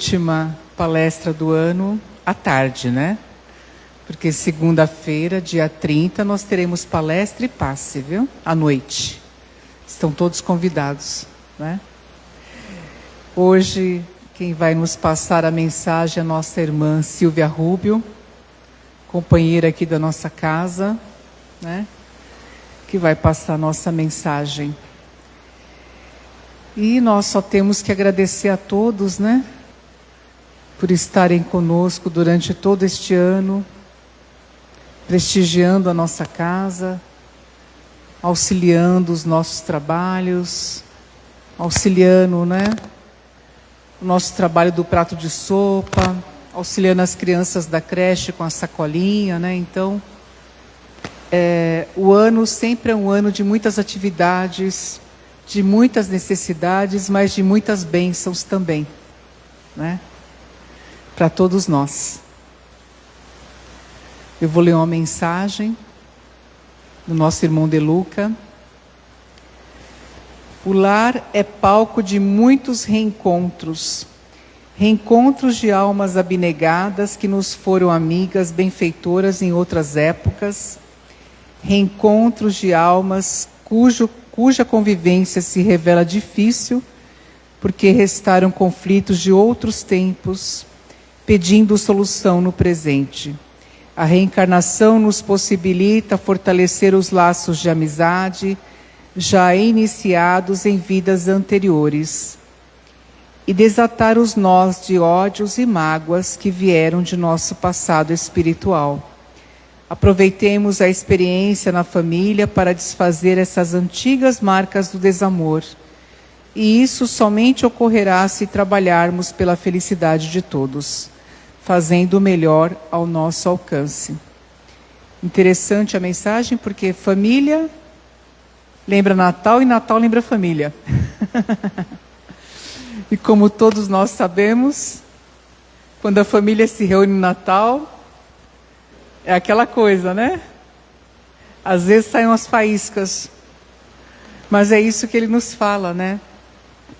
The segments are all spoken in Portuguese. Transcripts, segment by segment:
Última palestra do ano à tarde, né? Porque segunda-feira, dia 30, nós teremos palestra e passe, viu? À noite. Estão todos convidados, né? Hoje, quem vai nos passar a mensagem é a nossa irmã Silvia Rubio, companheira aqui da nossa casa, né? Que vai passar a nossa mensagem. E nós só temos que agradecer a todos, né? Por estarem conosco durante todo este ano, prestigiando a nossa casa, auxiliando os nossos trabalhos, auxiliando, né? O nosso trabalho do prato de sopa, auxiliando as crianças da creche com a sacolinha, né? Então, o ano sempre é um ano de muitas atividades, de muitas necessidades, mas de muitas bênçãos também, né? Para todos nós. Eu vou ler uma mensagem do nosso irmão De Luca. O lar é palco de muitos reencontros, reencontros de almas abnegadas que nos foram amigas benfeitoras em outras épocas, reencontros de almas cuja convivência se revela difícil, porque restaram conflitos de outros tempos, pedindo solução no presente. A reencarnação nos possibilita fortalecer os laços de amizade já iniciados em vidas anteriores e desatar os nós de ódios e mágoas que vieram de nosso passado espiritual. Aproveitemos a experiência na família para desfazer essas antigas marcas do desamor. E isso somente ocorrerá se trabalharmos pela felicidade de todos, fazendo o melhor ao nosso alcance. Interessante a mensagem, porque família lembra Natal e Natal lembra família. E como todos nós sabemos, quando a família se reúne no Natal, é aquela coisa, né? Às vezes saem umas faíscas. Mas é isso que ele nos fala, né?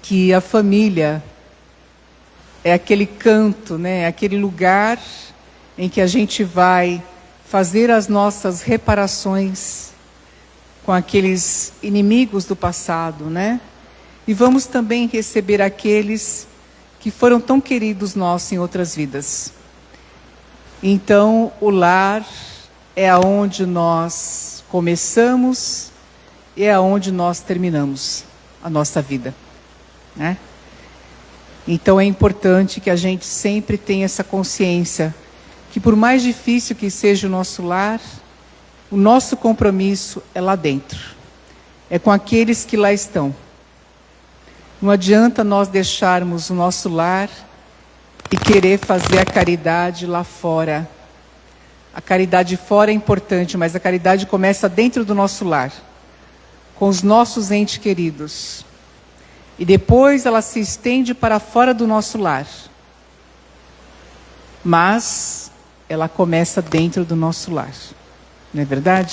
Que a família é aquele canto, né? É aquele lugar em que a gente vai fazer as nossas reparações com aqueles inimigos do passado, né? E vamos também receber aqueles que foram tão queridos nossos em outras vidas. Então, o lar é aonde nós começamos e é aonde nós terminamos a nossa vida, né? Então, é importante que a gente sempre tenha essa consciência que, por mais difícil que seja o nosso lar, o nosso compromisso é lá dentro. É com aqueles que lá estão. Não adianta nós deixarmos o nosso lar e querer fazer a caridade lá fora. A caridade fora é importante, mas a caridade começa dentro do nosso lar, com os nossos entes queridos. E depois ela se estende para fora do nosso lar. Mas ela começa dentro do nosso lar. Não é verdade?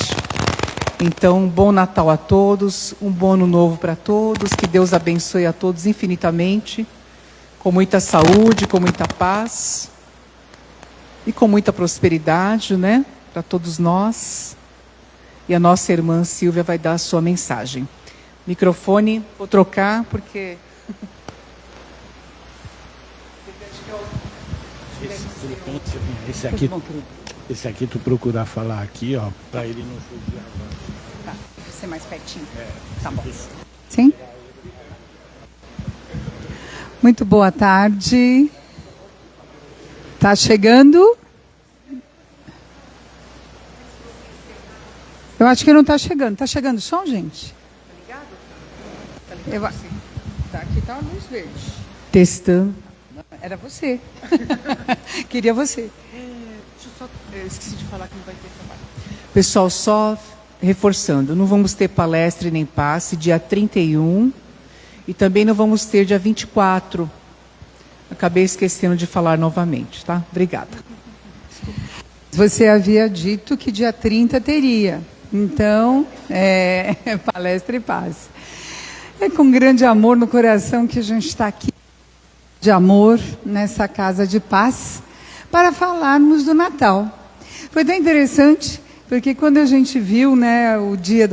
Então, um bom Natal a todos, um bom Ano Novo para todos, que Deus abençoe a todos infinitamente, com muita saúde, com muita paz e com muita prosperidade, né? Para todos nós. E a nossa irmã Silvia vai dar a sua mensagem. Microfone, vou trocar porque... Esse aqui tu procurar falar aqui, ó, para ele não fugir agora. Tá, vou ser mais pertinho. Tá bom. Sim? Muito boa tarde. Tá chegando? Eu acho que não tá chegando. Tá chegando o som, gente? Tá ligado? Tá, aqui tá a luz verde. Testando. Era você. Queria você. Eu esqueci de falar que não vai ter trabalho. Pessoal, só reforçando, não vamos ter palestra e nem passe dia 31 e também não vamos ter dia 24. Acabei esquecendo de falar novamente, tá? Obrigada. Você havia dito que dia 30 teria. Então, palestra e passe. É com grande amor no coração que a gente está aqui de amor, nessa casa de paz, para falarmos do Natal. Foi tão interessante, porque quando a gente viu, né, o dia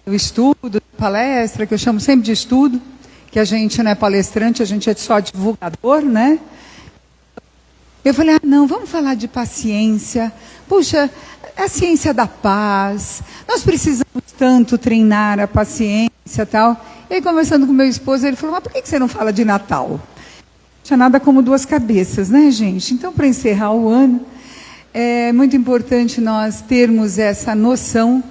do estudo, da palestra, que eu chamo sempre de estudo, que a gente não é palestrante, a gente é só divulgador, né? Eu falei, não, vamos falar de paciência. Puxa, a ciência da paz, nós precisamos tanto treinar a paciência e tal. E aí, conversando com meu esposo, ele falou, mas por que você não fala de Natal? Não tinha nada como duas cabeças, né, gente? Então, para encerrar o ano, é muito importante nós termos essa noção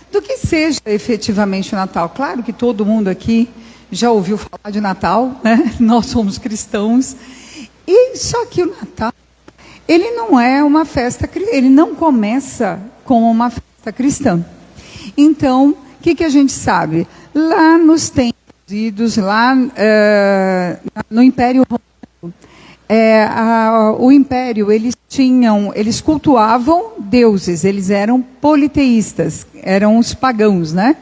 do que seja efetivamente o Natal. Claro que todo mundo aqui já ouviu falar de Natal, né? Nós somos cristãos. E só que o Natal, ele não é uma festa, ele não começa como uma festa cristã. Então, o que a gente sabe? Lá nos tempos idos, lá no Império Romano, o Império, eles cultuavam deuses, eles eram politeístas, eram os pagãos, né?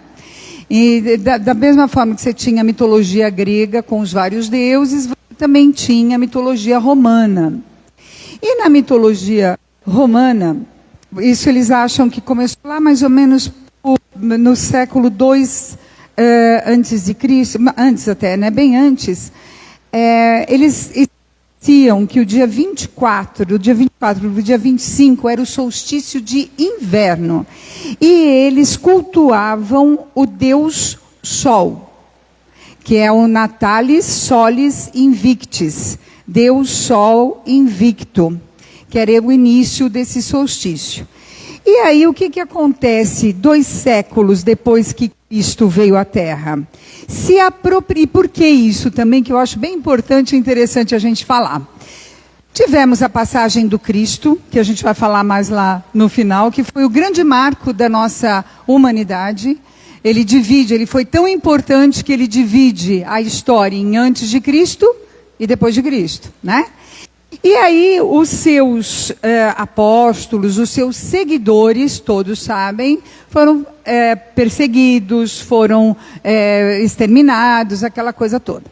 E da mesma forma que você tinha a mitologia grega com os vários deuses, você também tinha a mitologia romana. E na mitologia romana, isso eles acham que começou lá mais ou menos no século II antes de Cristo, antes até, né? Bem antes, eles diziam que o dia 24, do dia 24 do dia 25 era o solstício de inverno. E eles cultuavam o deus Sol, que é o Natalis Solis Invictus, Deus Sol invicto, que era o início desse solstício. E aí o que acontece 2 séculos depois que Cristo veio à Terra? Se apropria, e por que isso também, que eu acho bem importante e interessante a gente falar? Tivemos a passagem do Cristo, que a gente vai falar mais lá no final, que foi o grande marco da nossa humanidade. Ele foi tão importante que ele divide a história em antes de Cristo e depois de Cristo, né? E aí os seus apóstolos, os seus seguidores, todos sabem, foram perseguidos, foram exterminados, aquela coisa toda.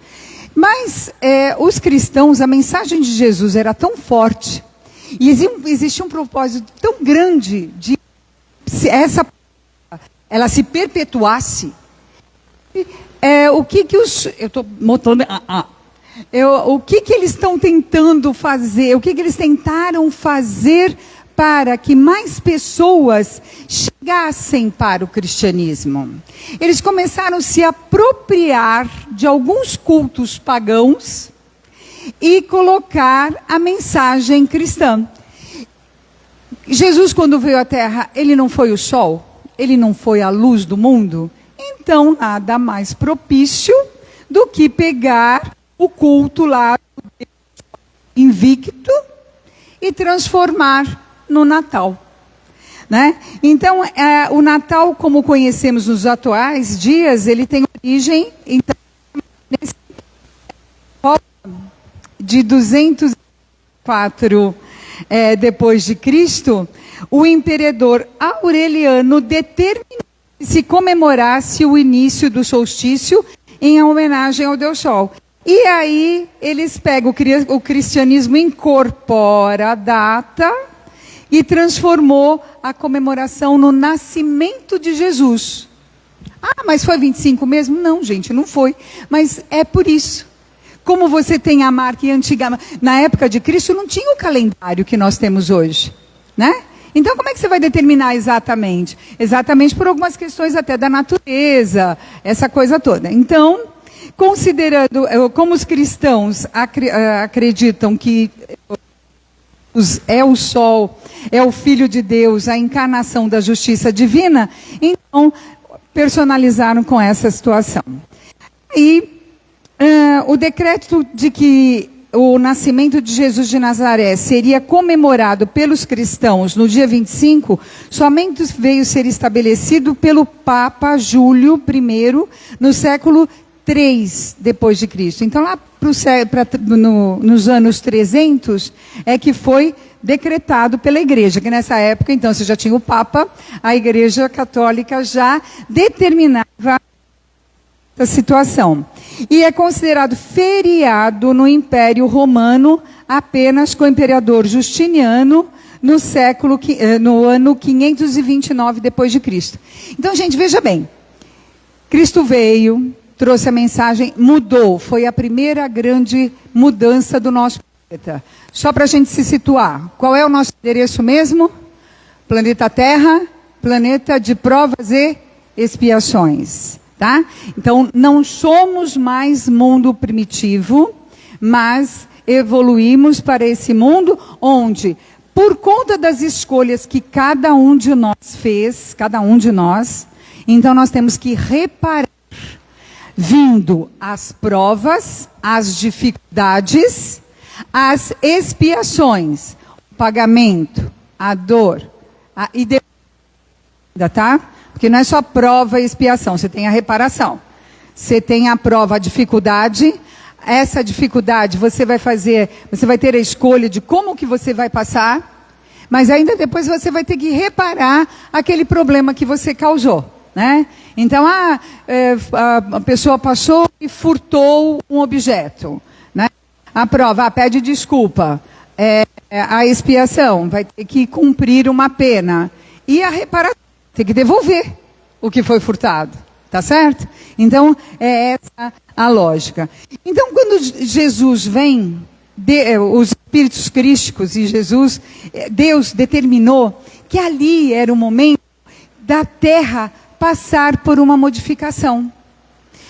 Mas os cristãos, a mensagem de Jesus era tão forte, e existia um propósito tão grande de ela se perpetuasse. O que eu estou mostrando... o que eles estão tentando fazer, o que eles tentaram fazer para que mais pessoas chegassem para o cristianismo? Eles começaram a se apropriar de alguns cultos pagãos e colocar a mensagem cristã. Jesus, quando veio à Terra, ele não foi o sol? Ele não foi a luz do mundo? Então, nada mais propício do que pegar o culto lá invicto e transformar no Natal, né? Então, o Natal, como conhecemos nos atuais dias, ele tem origem então, nesse de 204 depois de Cristo, o imperador Aureliano determinou que se comemorasse o início do solstício em homenagem ao Deus Sol. E aí eles pegam, o cristianismo incorpora a data e transformou a comemoração no nascimento de Jesus. Ah, mas foi 25 mesmo? Não, gente, não foi. Mas é por isso. Como você tem a marca antiga, na época de Cristo não tinha o calendário que nós temos hoje, né? Então como é que você vai determinar exatamente? Exatamente por algumas questões até da natureza, essa coisa toda. Então, considerando como os cristãos acreditam que é o sol, é o Filho de Deus, a encarnação da justiça divina, então personalizaram com essa situação. E o decreto de que o nascimento de Jesus de Nazaré seria comemorado pelos cristãos no dia 25, somente veio ser estabelecido pelo Papa Júlio I no século 3 depois de Cristo. Então lá nos anos 300 é que foi decretado pela igreja, que nessa época então você já tinha o Papa, a igreja católica já determinava essa situação. E é considerado feriado no Império Romano apenas com o imperador Justiniano no ano 529 depois de Cristo. Então, gente, veja bem. Cristo veio, trouxe a mensagem, mudou. Foi a primeira grande mudança do nosso planeta. Só para a gente se situar. Qual é o nosso endereço mesmo? Planeta Terra, planeta de provas e expiações. Tá? Então, não somos mais mundo primitivo, mas evoluímos para esse mundo onde, por conta das escolhas que cada um de nós fez, então nós temos que reparar, vindo as provas, as dificuldades, as expiações, o pagamento, a dor, e depois, tá? Porque não é só prova e expiação, você tem a reparação. Você tem a prova, a dificuldade. Essa dificuldade você vai ter a escolha de como que você vai passar, mas ainda depois você vai ter que reparar aquele problema que você causou, né? Então, a pessoa passou e furtou um objeto, né? A prova, pede desculpa. A expiação, vai ter que cumprir uma pena. E a reparação, tem que devolver o que foi furtado. Tá certo? Então, é essa a lógica. Então, quando Jesus vem, os espíritos crísticos e Jesus, Deus determinou que ali era o momento da Terra passar por uma modificação.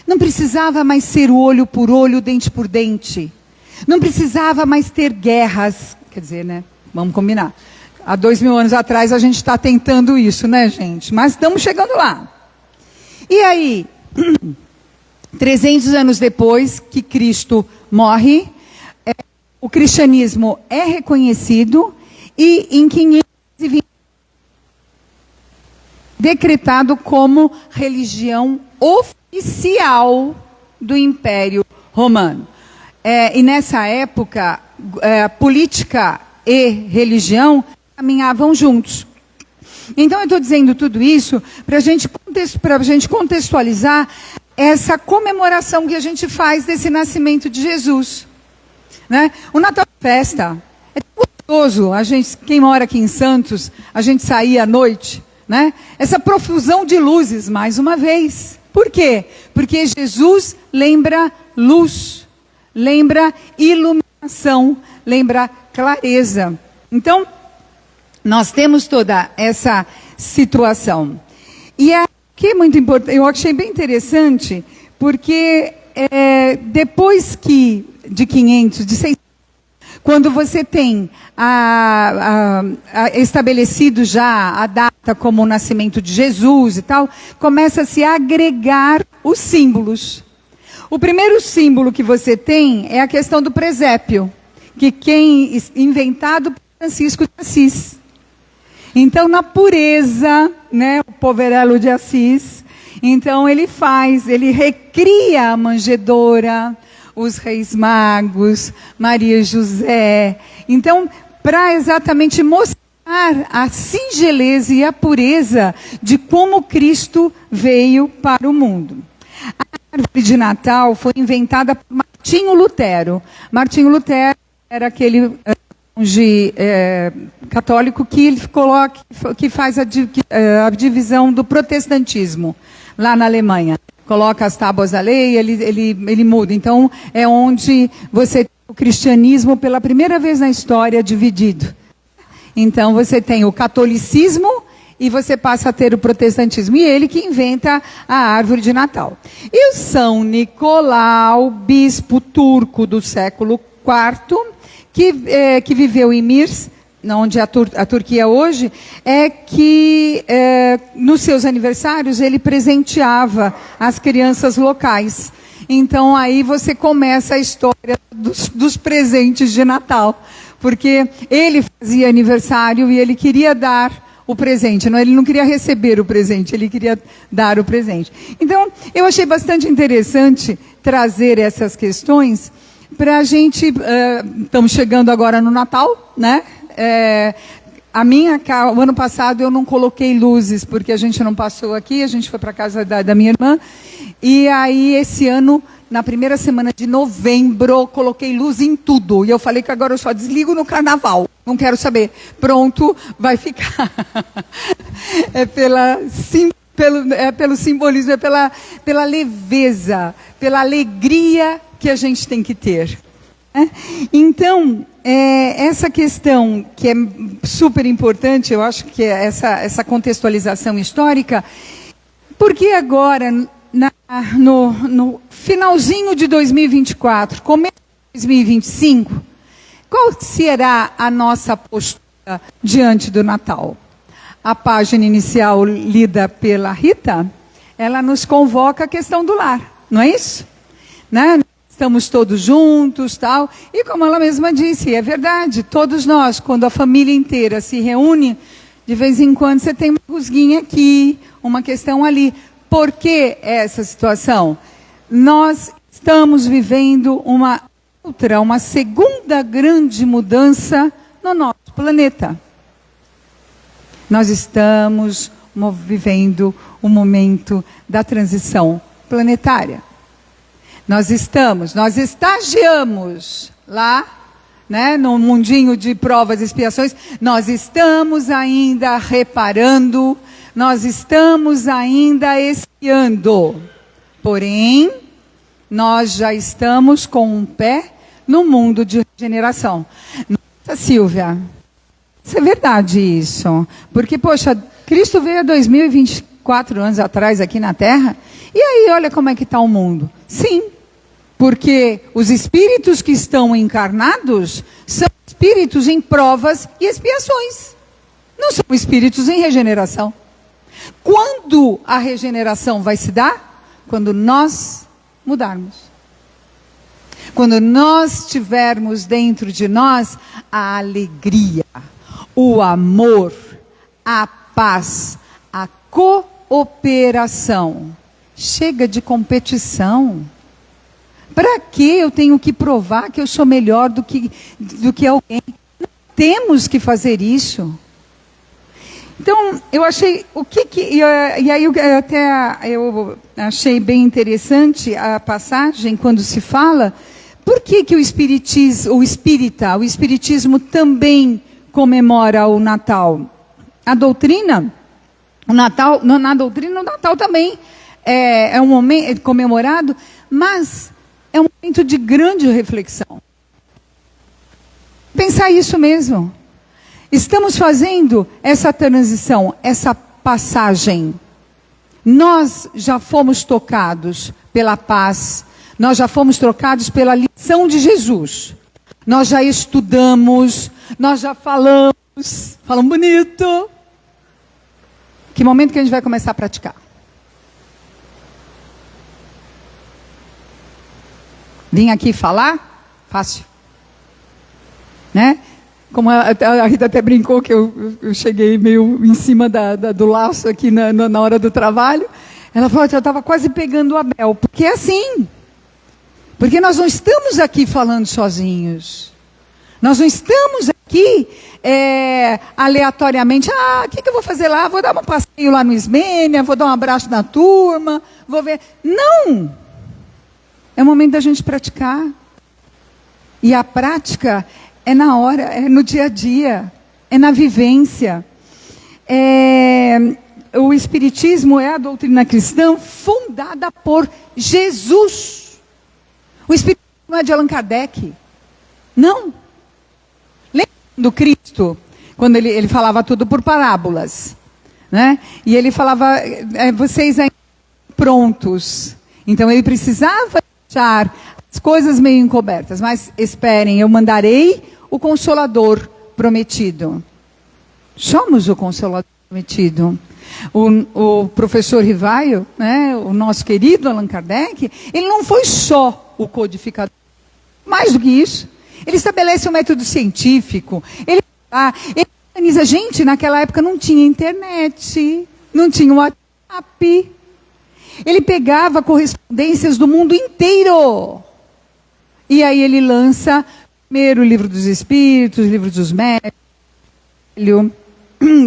Não precisava mais ser olho por olho, dente por dente. Não precisava mais ter guerras. Quer dizer, né? Vamos combinar. Há 2000 anos atrás a gente está tentando isso, né, gente? Mas estamos chegando lá. E aí, 300 anos depois que Cristo morre, o cristianismo é reconhecido e em 520 decretado como religião oficial do Império Romano. E nessa época, política e religião caminhavam juntos. Então, eu estou dizendo tudo isso para a gente contextualizar essa comemoração que a gente faz desse nascimento de Jesus. Né? O Natal é festa. É gostoso. Quem mora aqui em Santos, a gente sair à noite. Né? Essa profusão de luzes, mais uma vez. Por quê? Porque Jesus lembra luz, lembra iluminação, lembra clareza. Então, nós temos toda essa situação. E aqui é muito importante, eu achei bem interessante, porque depois de 600, quando você tem estabelecido já a data como o nascimento de Jesus e tal, começa a se agregar os símbolos. O primeiro símbolo que você tem é a questão do presépio, inventado por Francisco de Assis. Então, na pureza, né, o Poverello de Assis, então ele recria a manjedoura, os reis magos, Maria e José. Então, para exatamente mostrar a singeleza e a pureza de como Cristo veio para o mundo. A árvore de Natal foi inventada por Martinho Lutero. Martinho Lutero era aquele monge católico que faz a divisão do protestantismo lá na Alemanha. Coloca as tábuas da lei, ele muda. Então, é onde você tem o cristianismo pela primeira vez na história dividido. Então, você tem o catolicismo e você passa a ter o protestantismo. E ele que inventa a árvore de Natal. E o São Nicolau, bispo turco do século IV, que viveu em Mirs, onde a Turquia hoje, nos seus aniversários ele presenteava as crianças locais. Então aí você começa a história dos presentes de Natal, porque ele fazia aniversário e ele queria dar o presente, ele não queria receber o presente, ele queria dar o presente. Então eu achei bastante interessante trazer essas questões para a gente. Estamos chegando agora no Natal, né? O ano passado eu não coloquei luzes, porque a gente não passou aqui, a gente foi para a casa da minha irmã, E aí, esse ano, na primeira semana de novembro, coloquei luz em tudo. E eu falei que agora eu só desligo no carnaval. Não quero saber. Pronto, vai ficar. É pelo simbolismo, é pela leveza, pela alegria que a gente tem que ter. Então, essa questão que é super importante, eu acho que é essa contextualização histórica, porque agora, no finalzinho de 2024, começo de 2025, qual será a nossa postura diante do Natal? A página inicial lida pela Rita, ela nos convoca a questão do lar, não é isso? Né? Estamos todos juntos, tal. E como ela mesma disse, é verdade, todos nós, quando a família inteira se reúne, de vez em quando você tem uma rusguinha aqui, uma questão ali. Por que essa situação? Nós estamos vivendo uma segunda grande mudança no nosso planeta. Nós estamos vivendo o momento da transição planetária. Nós estagiamos lá, né, no mundinho de provas e expiações, nós estamos ainda reparando, nós estamos ainda espiando. Porém, nós já estamos com um pé no mundo de regeneração. Nossa, Silvia, isso é verdade isso. Porque, poxa, Cristo veio há 2024 anos atrás aqui na Terra, e aí olha como é que está o mundo. Sim. Porque os espíritos que estão encarnados são espíritos em provas e expiações. Não são espíritos em regeneração. Quando a regeneração vai se dar? Quando nós mudarmos. Quando nós tivermos dentro de nós a alegria, o amor, a paz, a cooperação. Chega de competição. Para que eu tenho que provar que eu sou melhor do que alguém? Não temos que fazer isso. Então, eu achei, e aí eu achei bem interessante a passagem, quando se fala, por que o espiritismo também comemora o Natal? A doutrina, na doutrina, o Natal também é um momento comemorado, mas é um momento de grande reflexão. Pensar isso mesmo. Estamos fazendo essa transição, essa passagem. Nós já fomos tocados pela paz, nós já fomos tocados pela lição de Jesus. Nós já estudamos, nós já falamos bonito. Que momento que a gente vai começar a praticar? Vim aqui falar? Fácil. Né? Como a Rita até brincou que eu cheguei meio em cima do laço aqui na hora do trabalho. Ela falou que eu estava quase pegando o Abel. Porque é assim. Porque nós não estamos aqui falando sozinhos. Nós não estamos aqui aleatoriamente. O que eu vou fazer lá? Vou dar um passeio lá no Ismênia, vou dar um abraço na turma, vou ver. Não! É o momento da gente praticar. E a prática é na hora, é no dia a dia, é na vivência. O Espiritismo é a doutrina cristã fundada por Jesus. O Espiritismo não é de Allan Kardec. Não. Lembra do Cristo, quando ele falava tudo por parábolas, né? E ele falava, vocês ainda prontos. Então ele precisava deixar as coisas meio encobertas, mas esperem, eu mandarei o Consolador prometido. Somos o Consolador prometido. O professor Rivaio, né, o nosso querido Allan Kardec, ele não foi só o codificador. Mais do que isso, ele estabelece um método científico, ele organiza. Gente, naquela época não tinha internet, não tinha WhatsApp. Ele pegava correspondências do mundo inteiro. E aí ele lança primeiro o Livro dos Espíritos, o Livro dos Médiuns,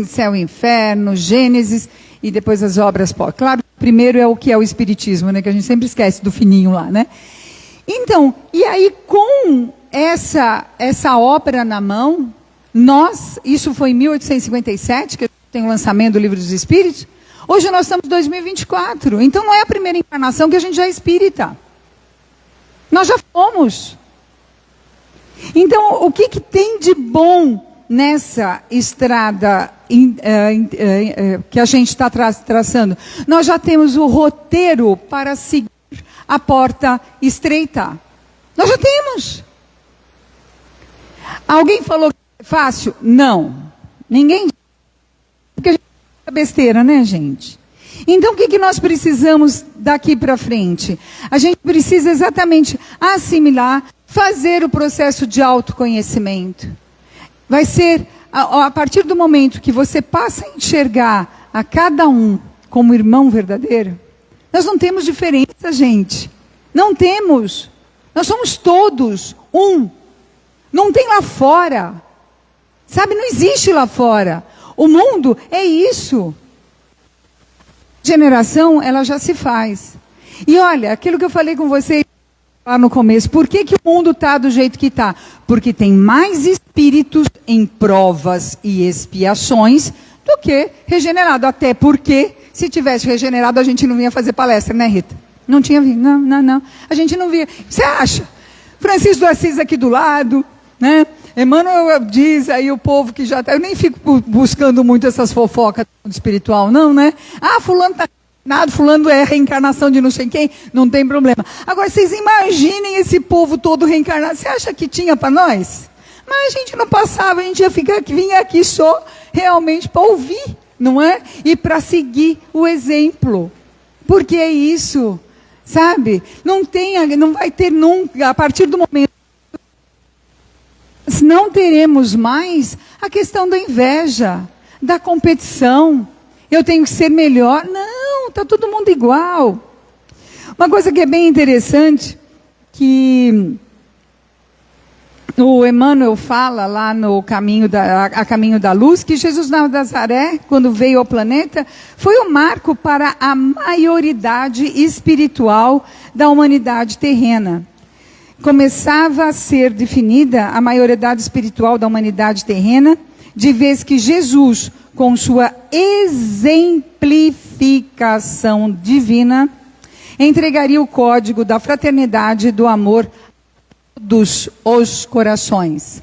Céu e Inferno, Gênesis. e depois as obras. Claro, primeiro é o que é o Espiritismo, né? Que a gente sempre esquece do fininho lá, né? Então, e aí com essa obra na mão, isso foi em 1857, que tem o lançamento do Livro dos Espíritos, hoje nós estamos em 2024, então não é a primeira encarnação que a gente já é espírita. Nós já fomos. Então, o que tem de bom nessa estrada que a gente está traçando? Nós já temos o roteiro para seguir a porta estreita. Nós já temos. Alguém falou que é fácil? Não. Ninguém. Porque a gente é besteira, né, gente? Então, o que nós precisamos daqui para frente? A gente precisa exatamente assimilar, fazer o processo de autoconhecimento. Vai ser, a partir do momento que você passa a enxergar a cada um como irmão verdadeiro, nós não temos diferença, gente. Não temos. Nós somos todos um. Não tem lá fora. Sabe, não existe lá fora. O mundo é isso. Geração, ela já se faz. E olha, aquilo que eu falei com vocês lá no começo, por que o mundo está do jeito que está? Porque tem mais espíritos em provas e expiações do que regenerado. Até porque, se tivesse regenerado, a gente não vinha fazer palestra, né, Rita? Não tinha vindo, não. A gente não via. Você acha? Francisco do Assis aqui do lado, né? Emmanuel diz aí o povo que já está... Eu nem fico buscando muito essas fofocas do espiritual, não, né? Ah, fulano está reencarnado, fulano é reencarnação de não sei quem, não tem problema. Agora, vocês imaginem esse povo todo reencarnado. Você acha que tinha para nós? Mas a gente não passava, a gente ia vinha aqui só realmente para ouvir, não é? E para seguir o exemplo. Porque é isso, sabe? Não vai ter nunca, a partir do momento não teremos mais a questão da inveja, da competição. Eu tenho que ser melhor. Não, está todo mundo igual. Uma coisa que é bem interessante, que o Emmanuel fala lá no a Caminho da Luz, que Jesus de Nazaré, quando veio ao planeta, foi o marco para a maioridade espiritual da humanidade terrena. Começava a ser definida a maioridade espiritual da humanidade terrena, de vez que Jesus, com sua exemplificação divina, entregaria o código da fraternidade e do amor a todos os corações.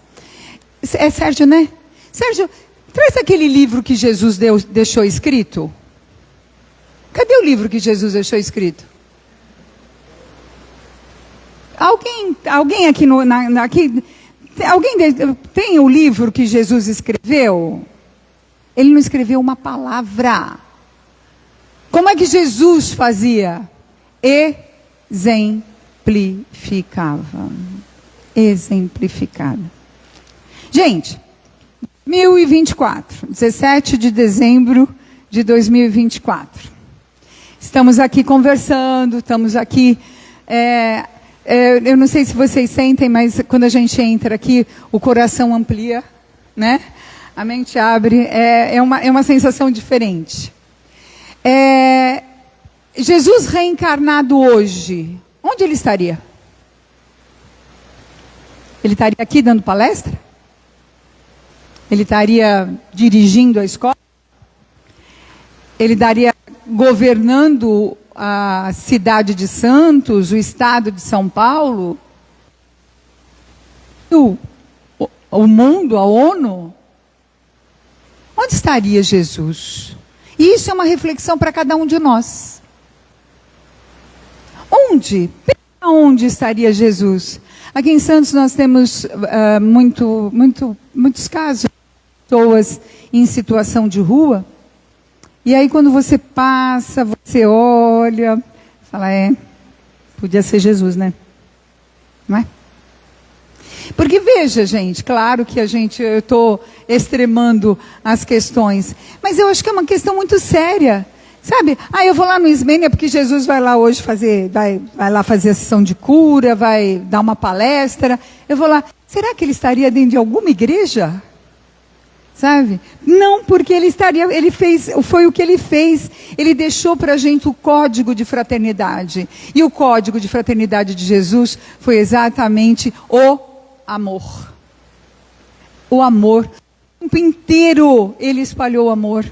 É Sérgio, né? Sérgio, traz aquele livro que Jesus deixou escrito. Cadê o livro que Jesus deixou escrito? Alguém aqui, alguém tem o livro que Jesus escreveu? Ele não escreveu uma palavra. Como é que Jesus fazia? Exemplificava. Exemplificava. Gente, 2024, 17 de dezembro de 2024. Estamos aqui conversando, estamos aqui... eu não sei se vocês sentem, mas quando a gente entra aqui, o coração amplia, né? A mente abre, é uma sensação diferente. Jesus reencarnado hoje, onde ele estaria? Ele estaria aqui dando palestra? Ele estaria dirigindo a escola? Ele estaria governando a cidade de Santos, o estado de São Paulo, o mundo, a ONU? Onde estaria Jesus? E isso é uma reflexão para cada um de nós. Onde estaria Jesus? Aqui em Santos nós temos muitos casos de pessoas em situação de rua. E aí quando você passa, você olha, fala, podia ser Jesus, né? Não é? Porque veja, gente, claro que eu estou extremando as questões, mas eu acho que é uma questão muito séria. Sabe? Eu vou lá no Ismênia porque Jesus vai lá hoje vai lá fazer a sessão de cura, vai dar uma palestra. Eu vou lá. Será que ele estaria dentro de alguma igreja? Sabe? Não porque foi o que ele fez. Ele deixou para a gente o código de fraternidade. E o código de fraternidade de Jesus foi exatamente o amor. O amor. O tempo inteiro ele espalhou o amor.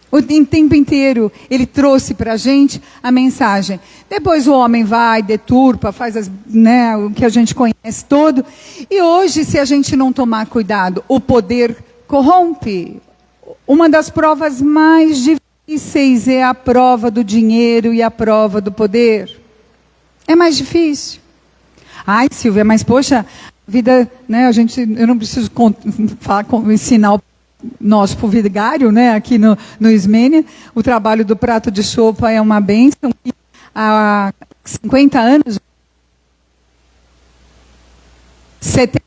O tempo inteiro ele trouxe para a gente a mensagem. Depois o homem vai, deturpa, faz o que a gente conhece todo. E hoje, se a gente não tomar cuidado, o poder corrompe. Uma das provas mais difíceis é a prova do dinheiro e a prova do poder. É mais difícil. Ai, Silvia, mas poxa, a vida, né, eu não preciso ensinar o nosso vigário, né, aqui no Ismênia. O trabalho do prato de sopa é uma bênção. Há 50 anos, 70,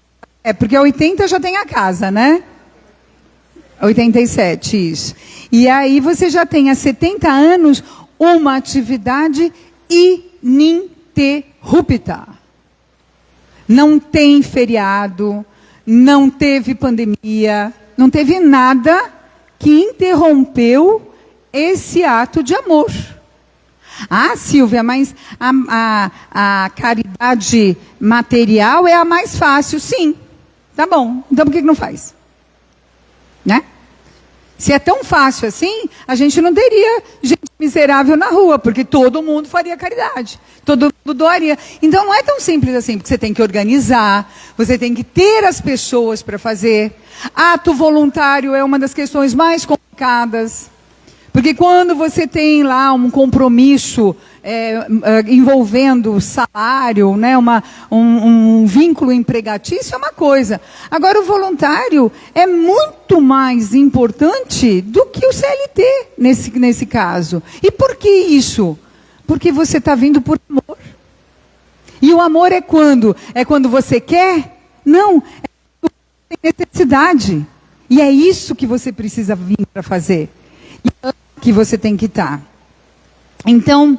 porque 80 já tem a casa, né? 87, isso. E aí você já tem há 70 anos uma atividade ininterrupta. Não tem feriado, não teve pandemia, não teve nada que interrompeu esse ato de amor. Ah, Silvia, mas a caridade material é a mais fácil. Sim, tá bom. Então por que não faz? Né? Se é tão fácil assim, a gente não teria gente miserável na rua, porque todo mundo faria caridade, todo mundo doaria. Então não é tão simples assim, porque você tem que organizar, você tem que ter as pessoas para fazer. Ato voluntário é uma das questões mais complicadas, porque quando você tem lá um compromisso envolvendo salário, né, um vínculo empregatício, é uma coisa. Agora, o voluntário é muito mais importante do que o CLT, nesse caso. E por que isso? Porque você está vindo por amor. E o amor é quando? É quando você quer? Não, é quando você tem necessidade. E é isso que você precisa vir para fazer. E é que você tem que estar. Então,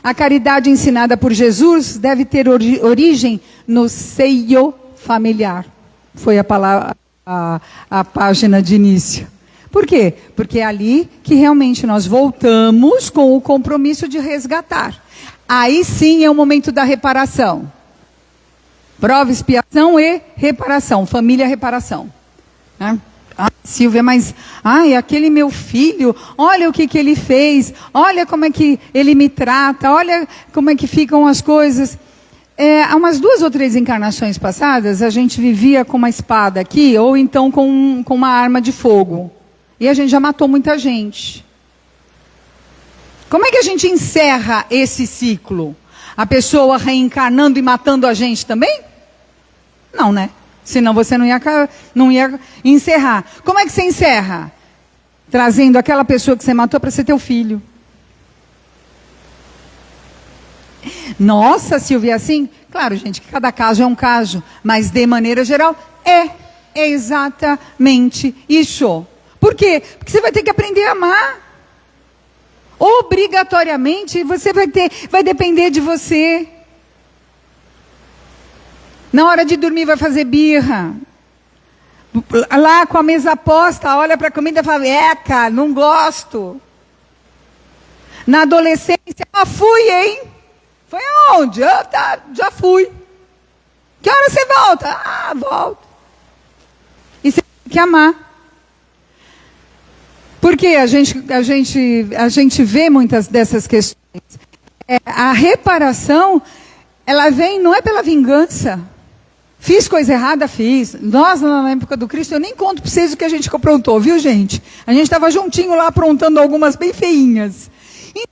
a caridade ensinada por Jesus deve ter origem no seio familiar. Foi a palavra, a página de início. Por quê? Porque é ali que realmente nós voltamos com o compromisso de resgatar. Aí sim é o momento da reparação. Prova, expiação e reparação. Família, reparação. Né? Ah, Silvia, mas aquele meu filho, olha o que ele fez, olha como é que ele me trata, olha como é que ficam as coisas. Há umas 2 ou 3 encarnações passadas, a gente vivia com uma espada aqui, ou então com uma arma de fogo. E a gente já matou muita gente. Como é que a gente encerra esse ciclo? A pessoa reencarnando e matando a gente também? Não, né? Senão você não ia encerrar. Como é que você encerra? Trazendo aquela pessoa que você matou para ser teu filho. Nossa, Silvia, assim? Claro, gente, que cada caso é um caso. Mas, de maneira geral, é exatamente isso. Por quê? Porque você vai ter que aprender a amar. Obrigatoriamente, vai depender de você. Na hora de dormir vai fazer birra. Lá com a mesa posta, olha para a comida e fala, eca, não gosto. Na adolescência, fui, hein? Foi aonde? Já fui. Que hora você volta? Volto. E você tem que amar. Porque a gente vê muitas dessas questões. A reparação, ela vem, não é pela vingança. Fiz coisa errada, fiz. Nós, na época do Cristo, eu nem conto para vocês o que a gente aprontou, viu, gente? A gente estava juntinho lá aprontando algumas bem feinhas. E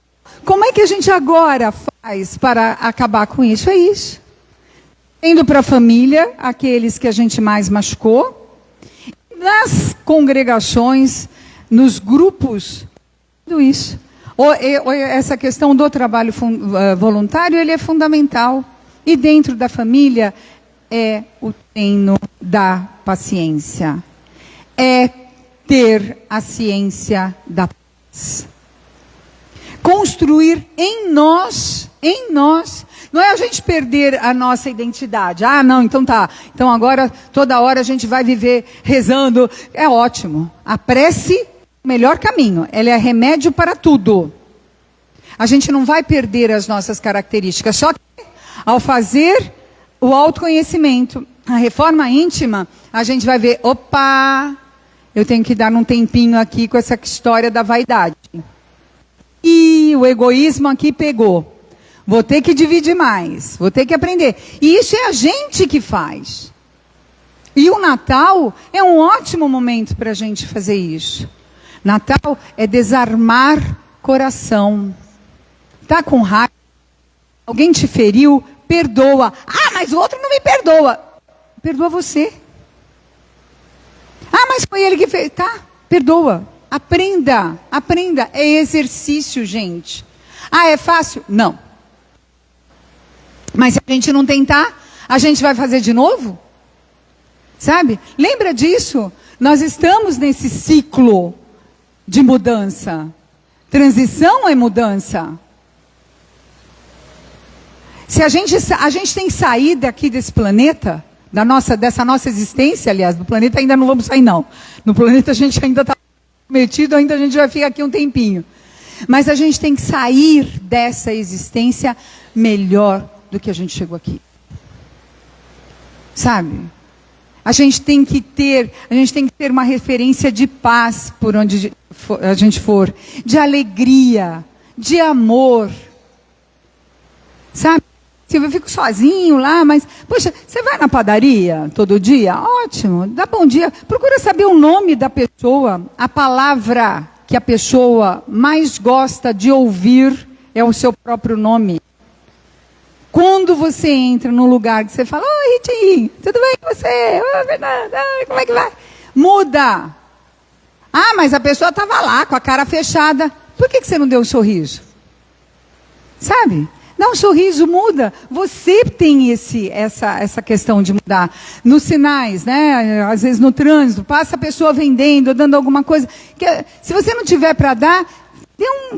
como é que a gente agora faz para acabar com isso? É isso. Indo para a família, aqueles que a gente mais machucou. Nas congregações, nos grupos, tudo isso. Essa questão do trabalho voluntário, ele é fundamental. E dentro da família, é o treino da paciência. É ter a ciência da paz. Construir em nós Em nós. Não é a gente perder a nossa identidade. Ah, não, então tá. Então agora, toda hora a gente vai viver rezando. É ótimo. A prece é o melhor caminho. Ela é remédio para tudo. A gente não vai perder as nossas características. Só que, ao fazer o autoconhecimento, a reforma íntima, a gente vai ver, opa, eu tenho que dar um tempinho aqui com essa história da vaidade. E o egoísmo aqui pegou. Vou ter que dividir mais, vou ter que aprender. E isso é a gente que faz. E o Natal é um ótimo momento para a gente fazer isso. Natal é desarmar coração. Está com raiva? Alguém te feriu? Perdoa. Ah, mas o outro não me perdoa. Perdoa você. Ah, mas foi ele que fez. Tá, perdoa. Aprenda, aprenda. É exercício, gente. Ah, é fácil? Não. Mas se a gente não tentar, a gente vai fazer de novo? Sabe? Lembra disso? Nós estamos nesse ciclo de mudança. Transição é mudança. Se a gente tem que sair daqui desse planeta, dessa nossa existência, aliás, do planeta ainda não vamos sair não. No planeta a gente ainda está metido, ainda a gente vai ficar aqui um tempinho. Mas a gente tem que sair dessa existência melhor do que a gente chegou aqui. Sabe? A gente tem que ter uma referência de paz por onde a gente for, de alegria, de amor. Sabe? Se eu fico sozinho lá, mas, poxa, você vai na padaria todo dia? Ótimo, dá bom dia. Procura saber o nome da pessoa, a palavra que a pessoa mais gosta de ouvir é o seu próprio nome. Quando você entra num lugar que você fala, oi, Ritinho, tudo bem com você? Oi, Fernanda, como é que vai? Muda. Ah, mas a pessoa estava lá com a cara fechada. Por que você não deu um sorriso? Sabe? Dá um sorriso, muda. Você tem essa questão de mudar. Nos sinais, né? Às vezes no trânsito, passa a pessoa vendendo, dando alguma coisa. Se você não tiver para dar,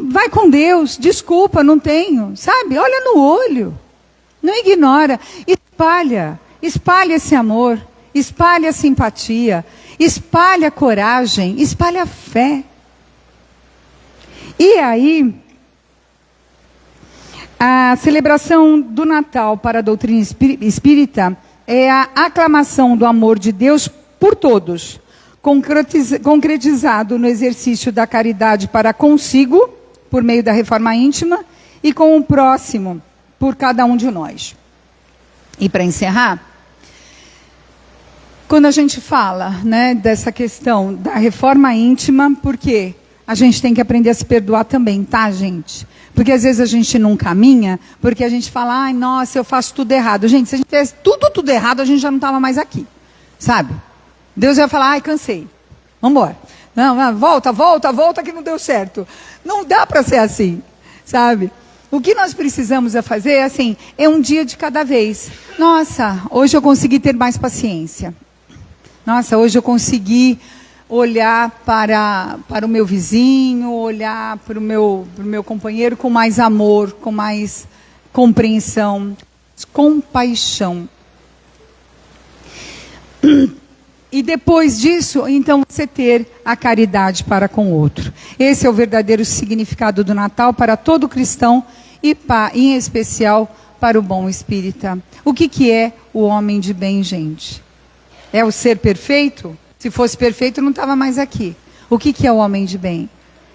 vai com Deus. Desculpa, não tenho. Sabe? Olha no olho. Não ignora. Espalha esse amor. Espalha a simpatia. Espalha a coragem. Espalha a fé. E aí, a celebração do Natal para a doutrina espírita é a aclamação do amor de Deus por todos, concretizado no exercício da caridade para consigo, por meio da reforma íntima, e com o próximo, por cada um de nós. E para encerrar, quando a gente fala, né, dessa questão da reforma íntima, porque a gente tem que aprender a se perdoar também, tá, gente? Porque às vezes a gente não caminha, porque a gente fala, ai, nossa, eu faço tudo errado. Gente, se a gente fizesse tudo errado, a gente já não estava mais aqui, sabe? Deus vai falar, ai, cansei, vamos embora. Não, volta que não deu certo. Não dá para ser assim, sabe? O que nós precisamos fazer, assim, é um dia de cada vez. Nossa, hoje eu consegui ter mais paciência. Nossa, hoje eu consegui olhar para o meu vizinho, olhar para o meu companheiro com mais amor, com mais compreensão, compaixão. E depois disso, então, você ter a caridade para com o outro. Esse é o verdadeiro significado do Natal para todo cristão e, em especial, para o bom espírita. O que é o homem de bem, gente? É o ser perfeito? Se fosse perfeito, não estava mais aqui. O que é o homem de bem?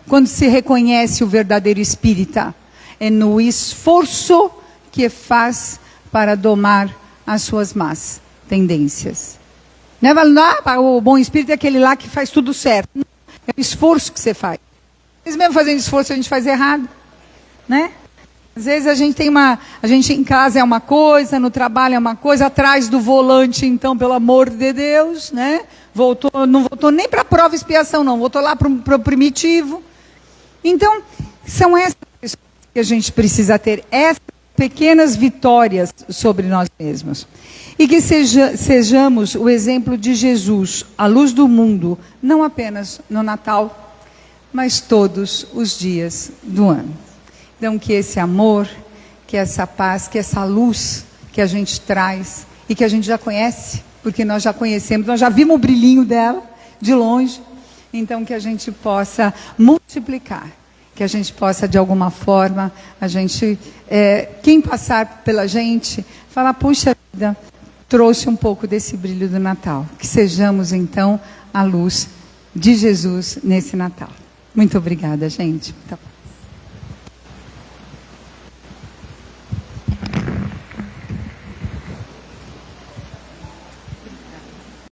Quando se reconhece o verdadeiro espírita, é no esforço que faz para domar as suas más tendências. Não é falando, o bom espírito é aquele lá que faz tudo certo. Não, é o esforço que você faz. Às vezes mesmo fazendo esforço a gente faz errado, né? Às vezes a gente em casa é uma coisa, no trabalho é uma coisa, atrás do volante, então, pelo amor de Deus, né? Não voltou nem para a prova e expiação, não. Voltou lá para o primitivo. Então, são essas pessoas que a gente precisa ter, essas pequenas vitórias sobre nós mesmos. E que sejamos o exemplo de Jesus, a luz do mundo, não apenas no Natal, mas todos os dias do ano. Então, que esse amor, que essa paz, que essa luz que a gente traz e que a gente já conhece, porque nós já conhecemos, nós já vimos o brilhinho dela de longe, então que a gente possa multiplicar, que a gente possa de alguma forma, quem passar pela gente, falar, puxa vida, trouxe um pouco desse brilho do Natal, que sejamos então a luz de Jesus nesse Natal. Muito obrigada, gente.